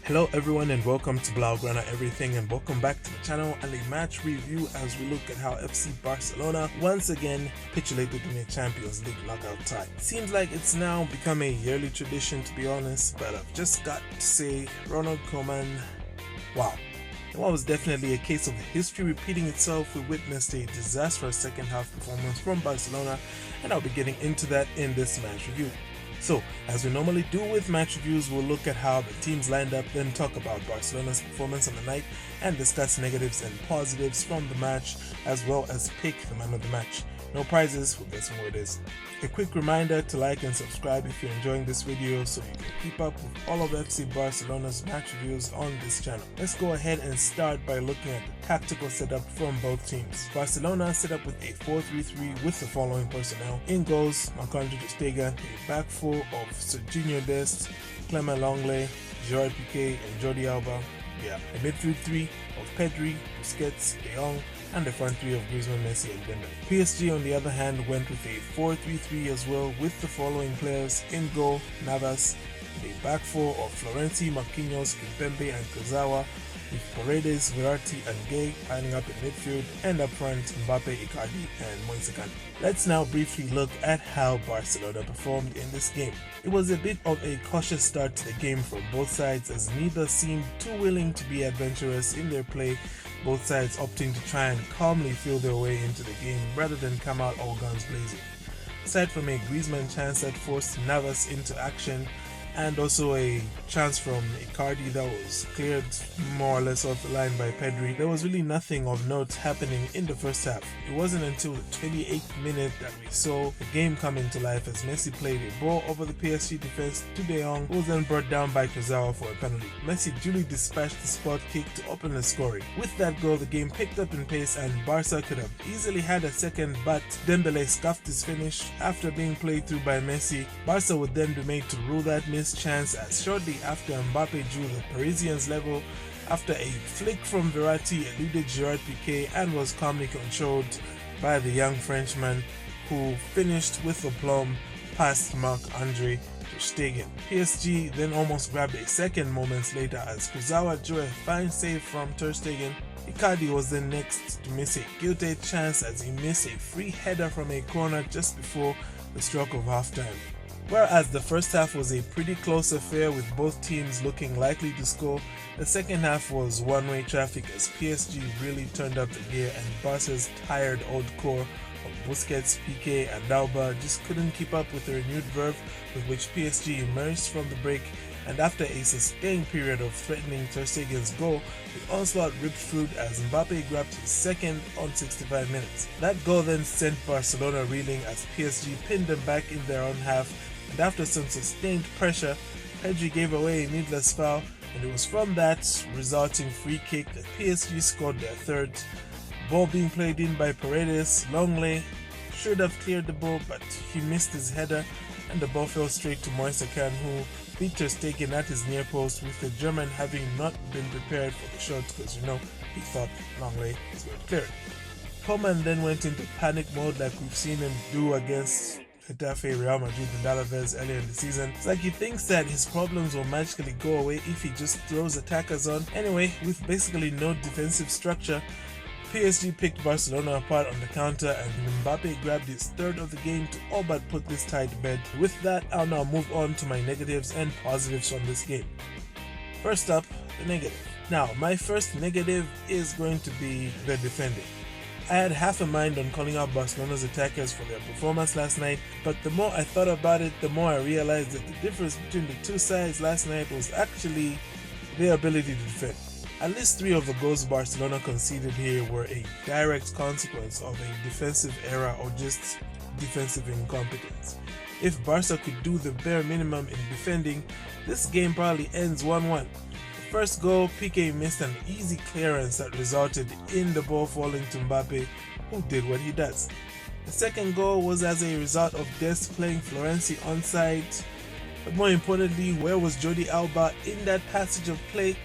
Hello everyone and welcome to Blaugrana Everything, and welcome back to the channel and a match review as we look at how FC Barcelona once again capitulated in a Champions League knockout tie. Seems like it's now become a yearly tradition, to be honest, but I've just got to say, Ronald Koeman, wow. While it was definitely a case of history repeating itself, we witnessed a disastrous second half performance from Barcelona, and I'll be getting into that in this match review. So, as we normally do with match reviews, we'll look at how the teams lined up, then talk about Barcelona's performance on the night, and discuss negatives and positives from the match, as well as pick the man of the match. No prizes, we'll guess what it is. A quick reminder to like and subscribe if you're enjoying this video so you can keep up with all of FC Barcelona's match reviews on this channel. Let's go ahead and start by looking at the tactical setup from both teams. Barcelona set up with a 4-3-3 with the following personnel. In goals, Marc-Andre ter Stegen, a back four of Serginho Dest, Clement Lenglet, Gerard Piqué, and Jordi Alba. A midfield three of Pedri, Busquets, De Jong, and the front three of Griezmann, Messi, and Dembele. PSG, on the other hand, went with a 4-3-3 as well, with the following players. In goal, Navas, a back four of Florenzi, Marquinhos, Kimpembe, and Kurzawa, with Paredes, Verratti, and Gay piling up in midfield, and up front, Mbappe, Icardi, and Moise Kean. Let's now briefly look at how Barcelona performed in this game. It was a bit of a cautious start to the game from both sides, as neither seemed too willing to be adventurous in their play, both sides opting to try and calmly feel their way into the game rather than come out all guns blazing. Aside from a Griezmann chance that forced Navas into action, and also a chance from Icardi that was cleared more or less off the line by Pedri, there was really nothing of note happening in the first half. It wasn't until the 28th minute that we saw the game come into life, as Messi played a ball over the PSG defense to De Jong, who was then brought down by Kurzawa for a penalty. Messi duly dispatched the spot kick to open the scoring. With that goal, the game picked up in pace and Barca could have easily had a second, but Dembele scuffed his finish after being played through by Messi. Barca would then be made to rule that missed chance, as shortly after Mbappe drew the Parisians level after a flick from Verratti eluded Gerard Piqué and was calmly controlled by the young Frenchman, who finished with aplomb past Marc-Andre ter Stegen. PSG then almost grabbed a second moments later as Kurzawa drew a fine save from ter Stegen. Icardi was then next to miss a guilty chance as he missed a free header from a corner just before the stroke of halftime. Whereas the first half was a pretty close affair with both teams looking likely to score, the second half was one-way traffic as PSG really turned up the gear, and Barca's tired old core of Busquets, Piqué, and Alba just couldn't keep up with the renewed verve with which PSG emerged from the break, and after a sustained period of threatening ter Stegen's goal, the onslaught ripped through as Mbappe grabbed his second on 65 minutes. That goal then sent Barcelona reeling as PSG pinned them back in their own half, and after some sustained pressure, Pedri gave away a needless foul, and it was from that resulting free kick that PSG scored their third. Ball being played in by Paredes, Lenglet should have cleared the ball, but he missed his header, and the ball fell straight to Moise Kean, who beat ter Stegen at his near post, with the German having not been prepared for the shot because he thought Lenglet was going to clear it. Koeman then went into panic mode like we've seen him do against Getafe, Real Madrid, and Alaves earlier in the season. It's like he thinks that his problems will magically go away if he just throws attackers on. Anyway, with basically no defensive structure, PSG picked Barcelona apart on the counter, and Mbappe grabbed his third of the game to all but put this tie to bed. With that, I'll now move on to my negatives and positives from this game. First up, the negative. Now, my first negative is going to be the defending. I had half a mind on calling out Barcelona's attackers for their performance last night, but the more I thought about it, the more I realized that the difference between the two sides last night was actually their ability to defend. At least 3 of the goals Barcelona conceded here were a direct consequence of a defensive error or just defensive incompetence. If Barca could do the bare minimum in defending, this game probably ends 1-1. First goal, Piqué missed an easy clearance that resulted in the ball falling to Mbappe, who did what he does. The second goal was as a result of Dest playing Florenzi onside, but more importantly, where was Jordi Alba in that passage of play?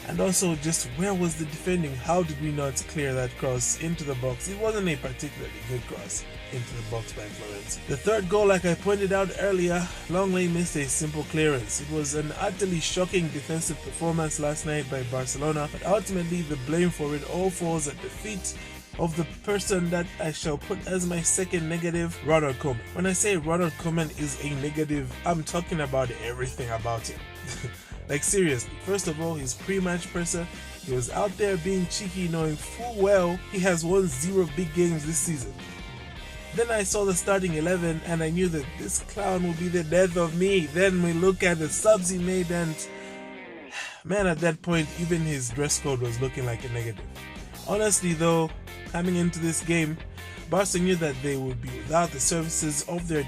And also, just where was the defending? How did we not clear that cross into the box? It wasn't a particularly good cross into the box by Florence. The third goal, like I pointed out earlier, Longley missed a simple clearance. It was an utterly shocking defensive performance last night by Barcelona, but ultimately the blame for it all falls at the feet of the person that I shall put as my second negative, Ronald Koeman. When I say Ronald Koeman is a negative, I'm talking about everything about him. Like seriously, first of all, his pre-match presser, he was out there being cheeky, knowing full well he has won 0 big games this season. Then I saw the starting 11 and I knew that this clown would be the death of me. Then we look at the subs he made and man, at that point even his dress code was looking like a negative. Honestly though, coming into this game, Barca knew that they would be without the services of their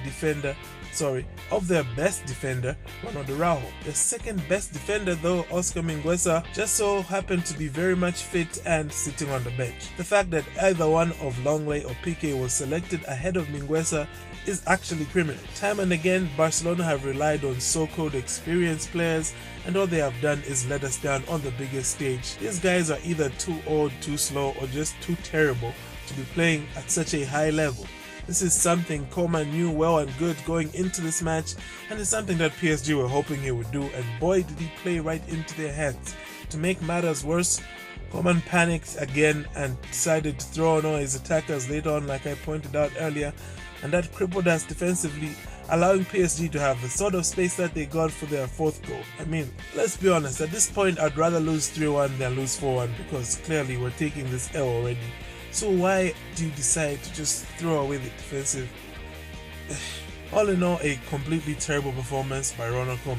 best defender, Ronald Araujo. The second best defender though, Oscar Mingueza, just so happened to be very much fit and sitting on the bench. The fact that either one of Longley or Piqué was selected ahead of Mingueza is actually criminal. Time and again, Barcelona have relied on so-called experienced players, and all they have done is let us down on the biggest stage. These guys are either too old, too slow, or just too terrible to be playing at such a high level. This is something Koeman knew well and good going into this match, and it's something that PSG were hoping he would do, and boy did he play right into their hands. To make matters worse, Koeman panicked again and decided to throw on all his attackers later on, like I pointed out earlier, and that crippled us defensively, allowing PSG to have the sort of space that they got for their fourth goal. I mean, let's be honest, at this point I'd rather lose 3-1 than lose 4-1 because clearly we're taking this L already. So why do you decide to just throw away the defensive? All in all, a completely terrible performance by Ronald Koeman.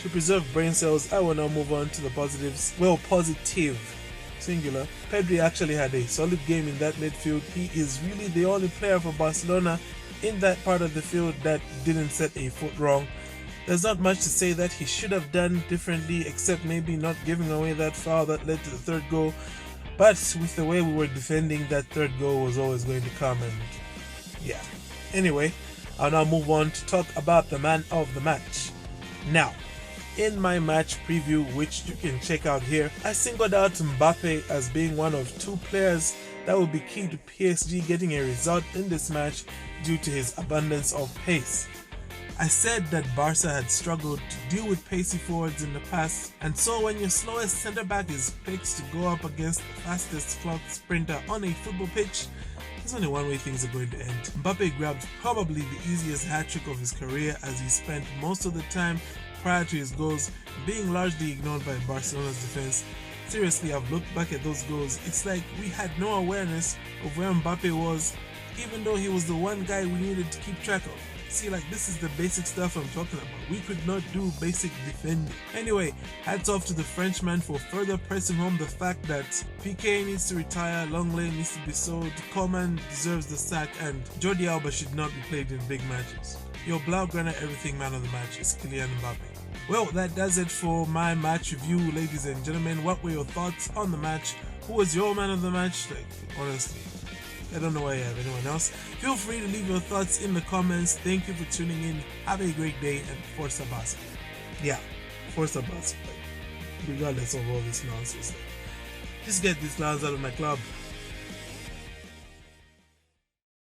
To preserve brain cells, I will now move on to the positives. Well, positive, singular. Pedri actually had a solid game in that midfield. He is really the only player for Barcelona in that part of the field that didn't set a foot wrong. There's not much to say that he should have done differently, except maybe not giving away that foul that led to the third goal. But with the way we were defending, that third goal was always going to come, and yeah. Anyway, I'll now move on to talk about the man of the match. Now, in my match preview, which you can check out here, I singled out Mbappe as being one of 2 players that will be key to PSG getting a result in this match due to his abundance of pace. I said that Barca had struggled to deal with pacey forwards in the past, and so when your slowest centre back is picked to go up against the fastest clock sprinter on a football pitch, there's only one way things are going to end. Mbappe grabbed probably the easiest hat-trick of his career, as he spent most of the time prior to his goals being largely ignored by Barcelona's defense. Seriously, I've looked back at those goals. It's like we had no awareness of where Mbappe was, even though he was the one guy we needed to keep track of. See, like, this is the basic stuff I'm talking about. We could not do basic defending. Anyway, hats off to the Frenchman for further pressing home the fact that Piqué needs to retire, Longley needs to be sold, Koeman deserves the sack, and Jordi Alba should not be played in big matches. Your Blaugrana Everything man of the match is Kylian Mbappe. Well, that does it for my match review, ladies and gentlemen. What were your thoughts on the match? Who was your man of the match? Like, honestly, I don't know why you have anyone else. Feel free to leave your thoughts in the comments. Thank you for tuning in. Have a great day, and Forza Barca. Yeah, Forza Barca. Regardless of all this nonsense. Just get these clowns out of my club.